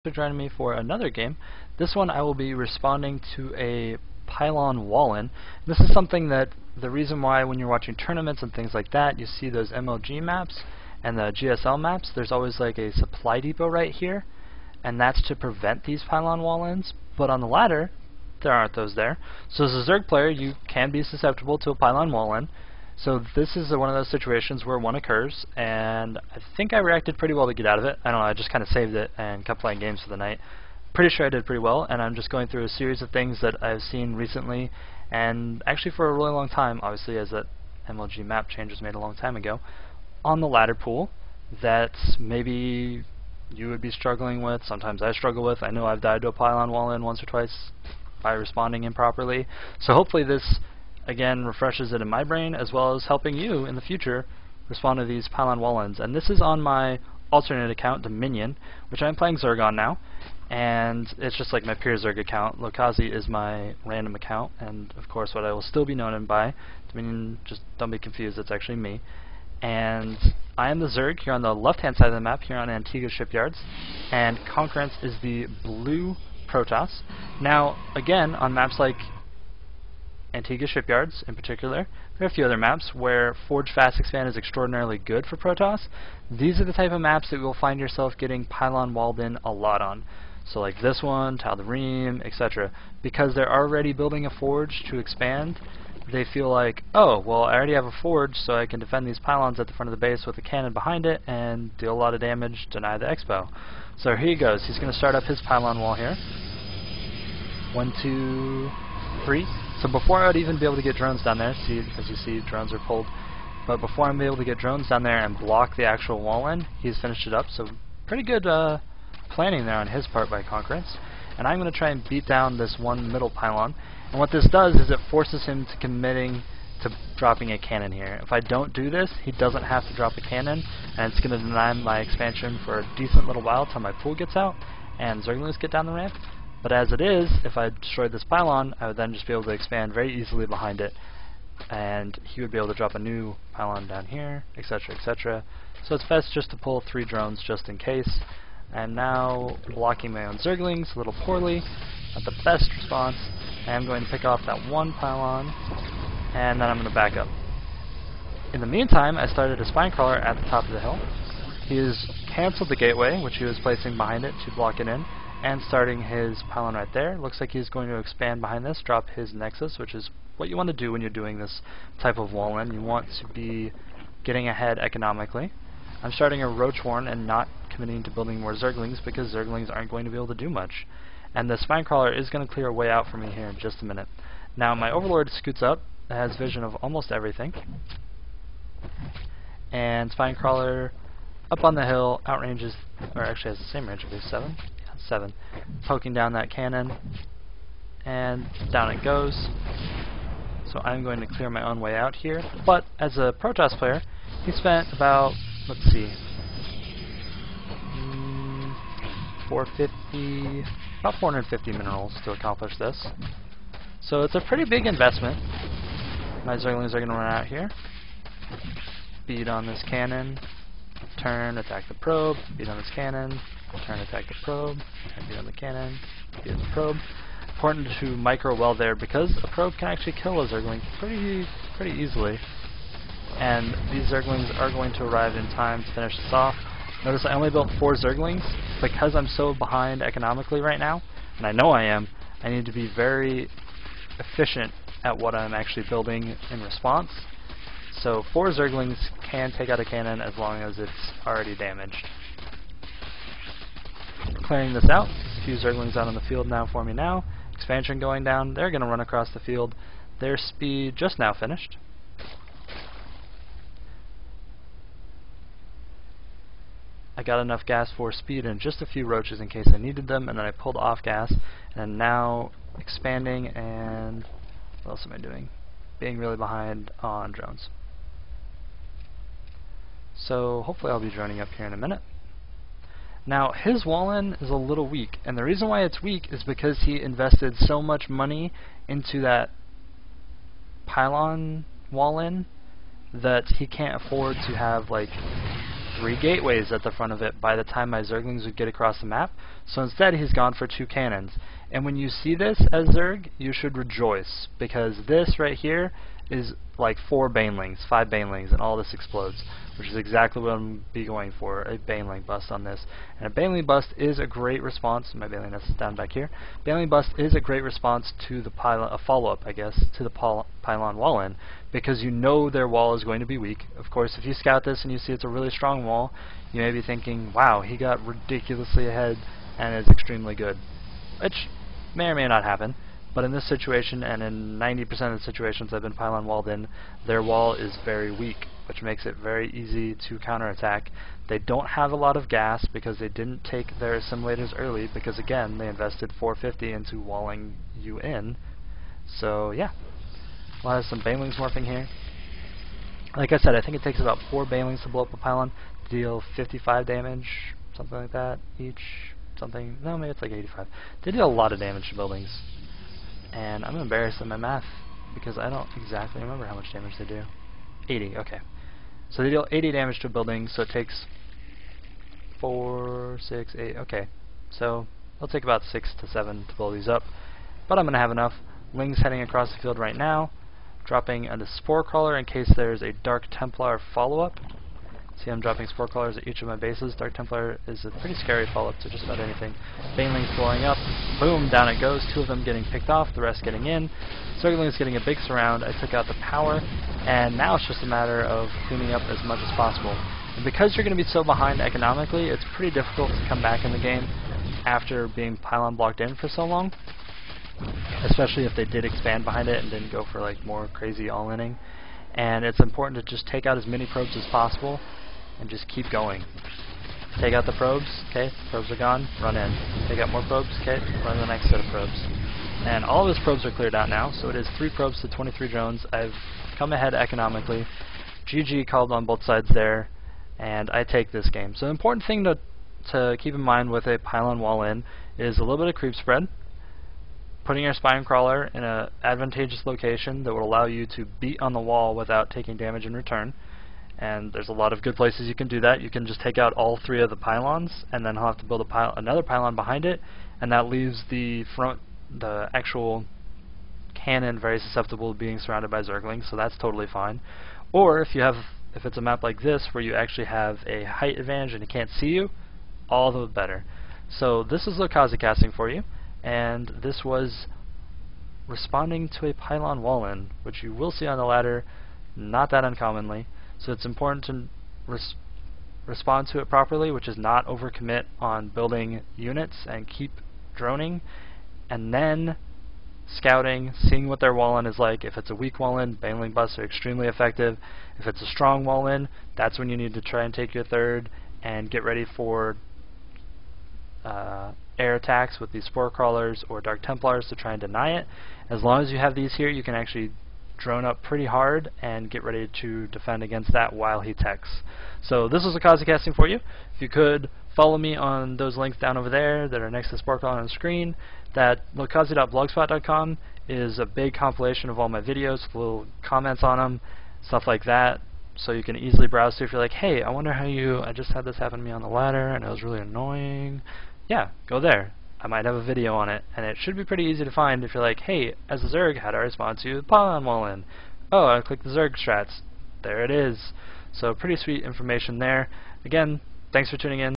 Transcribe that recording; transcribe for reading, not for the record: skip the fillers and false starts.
for joining me for another game. This one I will be responding to a Pylon wall-in. This is something that the reason why when you're watching tournaments and things like that, you see those MLG maps and the GSL maps, there's always like a supply depot right here, and that's to prevent these Pylon wall-ins. But on the ladder, there aren't those there. So as a Zerg player, you can be susceptible to a Pylon wall-in. So this is one of those situations where one occurs, and I think I reacted pretty well to get out of it. I don't know, I just kind of saved it and kept playing games for the night. Pretty sure I did pretty well, and I'm just going through a series of things that I've seen recently, and actually for a really long time, obviously, as that MLG map change was made a long time ago, on the ladder pool that maybe you would be struggling with, sometimes I struggle with. I know I've died to a Pylon wall-in once or twice by responding improperly, so hopefully this again refreshes it in my brain, as well as helping you in the future respond to these Pylon wall-ins. And this is on my alternate account, Dominion, which I'm playing Zerg on now, and it's just like my pure Zerg account. Lokazi is my random account, and of course what I will still be known by. Dominion, just don't be confused, it's actually me. And I am the Zerg here on the left-hand side of the map, here on Antigua Shipyards, and Concurrence is the blue Protoss. Now, again, on maps like Antigua Shipyards in particular, there are a few other maps where Forge Fast Expand is extraordinarily good for Protoss. These are the type of maps that you will find yourself getting Pylon walled in a lot on. So like this one, Tal the Ream, etc. Because they're already building a Forge to expand, they feel like, oh, well, I already have a Forge, so I can defend these pylons at the front of the base with a cannon behind it and deal a lot of damage, deny the expo. So here he goes. He's going to start up his pylon wall here. 1, 2, 3. So before I would even be able to get drones down there, see, as you see, drones are pulled, but before I'm able to get drones down there and block the actual wall in, he's finished it up. So pretty good planning there on his part by Concurrence. And I'm going to try and beat down this one middle pylon. And what this does is it forces him to committing to dropping a cannon here. If I don't do this, he doesn't have to drop a cannon, and it's going to deny my expansion for a decent little while till my pool gets out and Zerglings get down the ramp. But as it is, if I destroyed this pylon, I would then just be able to expand very easily behind it, and he would be able to drop a new pylon down here, etc., etc. So it's best just to pull 3 drones just in case. And now blocking my own Zerglings a little poorly, not the best response. I'm going to pick off that one pylon, and then I'm going to back up. In the meantime, I started a spine crawler at the top of the hill. He has cancelled the gateway, which he was placing behind it to block it in, and starting his pylon right there. Looks like he's going to expand behind this, drop his nexus, which is what you want to do when you're doing this type of wall-in. You want to be getting ahead economically. I'm starting a Roach Warren and not committing to building more Zerglings because Zerglings aren't going to be able to do much. And the spine crawler is going to clear a way out for me here in just a minute. Now my Overlord scoots up, has vision of almost everything, and spine crawler up on the hill, outranges, or actually has the same range, I believe, 7. 7. Poking down that cannon, and down it goes. So I'm going to clear my own way out here. But as a Protoss player, he spent about, let's see, 450, about 450 minerals to accomplish this. So it's a pretty big investment. My Zerglings are going to run out here, beat on this cannon, turn, attack the probe, beat on this cannon, turn, attack the probe, turn, beat on the cannon, beat on the probe. Important to micro well there because a probe can actually kill a Zergling pretty easily. And these Zerglings are going to arrive in time to finish this off. Notice I only built 4 Zerglings because I'm so behind economically right now, and I know I am. I need to be very efficient at what I'm actually building in response. So 4 Zerglings can take out a cannon as long as it's already damaged. Clearing this out, a few Zerglings out on the field now for me now. Expansion going down, they're going to run across the field. Their speed just now finished. I got enough gas for speed and just a few roaches in case I needed them, and then I pulled off gas, and now expanding, and what else am I doing? Being really behind on drones. So hopefully I'll be droning up here in a minute. Now his wall-in is a little weak, and the reason why it's weak is because he invested so much money into that pylon wall-in that he can't afford to have like 3 gateways at the front of it by the time my Zerglings would get across the map. So instead he's gone for 2 cannons. And when you see this as Zerg, you should rejoice, because this right here is like 4 Banelings, 5 Banelings, and all this explodes, which is exactly what I'm going to be going for, a Baneling bust on this. And a Baneling bust is a great response. My Baneling nest is down back here. Baneling bust is a great response to the pylon, a follow-up, I guess, to the pylon wall-in, because you know their wall is going to be weak. Of course, if you scout this and you see it's a really strong wall, you may be thinking, wow, he got ridiculously ahead and is extremely good, which may or may not happen. But in this situation, and in 90% of the situations I've been pylon walled in, their wall is very weak, which makes it very easy to counterattack. They don't have a lot of gas because they didn't take their assimilators early, because again, they invested 450 into walling you in. So yeah, we'll have some Banelings morphing here. Like I said, I think it takes about 4 Banelings to blow up a pylon, to deal 55 damage, something like that, each. Something, no, maybe it's like 85. They did a lot of damage to buildings. And I'm embarrassed in my math because I don't exactly remember how much damage they do. 80, okay. So they deal 80 damage to a building, so it takes 4, 6, 8, okay. So it'll take about 6 to 7 to blow these up. But I'm going to have enough. Lings heading across the field right now, dropping a Spore Crawler in case there's a Dark Templar follow-up. See, I'm dropping Spore Crawlers at each of my bases. Dark Templar is a pretty scary follow-up to just about anything. Banelings blowing up. Boom, down it goes. 2 of them getting picked off, the rest getting in. Zerglings getting a big surround. I took out the power, and now it's just a matter of cleaning up as much as possible. And because you're going to be so behind economically, it's pretty difficult to come back in the game after being pylon blocked in for so long, especially if they did expand behind it and didn't go for like more crazy all-inning. And it's important to just take out as many probes as possible and just keep going. Take out the probes, okay, probes are gone, run in. Take out more probes, okay, run the next set of probes. And all of his probes are cleared out now, so it is 3 probes to 23 drones. I've come ahead economically. GG called on both sides there, and I take this game. So the important thing to keep in mind with a pylon wall in is a little bit of creep spread, putting your spine crawler in an advantageous location that will allow you to beat on the wall without taking damage in return. And there's a lot of good places you can do that. You can just take out all 3 of the pylons, and then have to build another pylon behind it, and that leaves the actual cannon very susceptible to being surrounded by Zerglings, so that's totally fine. Or if it's a map like this where you actually have a height advantage and it can't see you, all the better. So this is Lokazi casting for you, and this was responding to a pylon wall-in, which you will see on the ladder, not that uncommonly. So it's important to respond to it properly, which is not overcommit on building units and keep droning, and then scouting, seeing what their wall-in is like. If it's a weak wall-in, Baneling busts are extremely effective. If it's a strong wall-in, that's when you need to try and take your third and get ready for air attacks with these Spore Crawlers or Dark Templars to try and deny it. As long as you have these here, you can actually drone up pretty hard and get ready to defend against that while he techs. So this is Lokazi casting for you. If you could follow me on those links down over there that are next to the Spore Crawler on the screen. That lokazi.blogspot.com is a big compilation of all my videos, little comments on them, stuff like that, so you can easily browse through if you're like, hey, I wonder how I just had this happen to me on the ladder and it was really annoying. Yeah, go there. I might have a video on it, and it should be pretty easy to find if you're like, hey, as a Zerg, how do I respond to the pylon wall-in? Oh, I click the Zerg strats. There it is. So pretty sweet information there. Again, thanks for tuning in.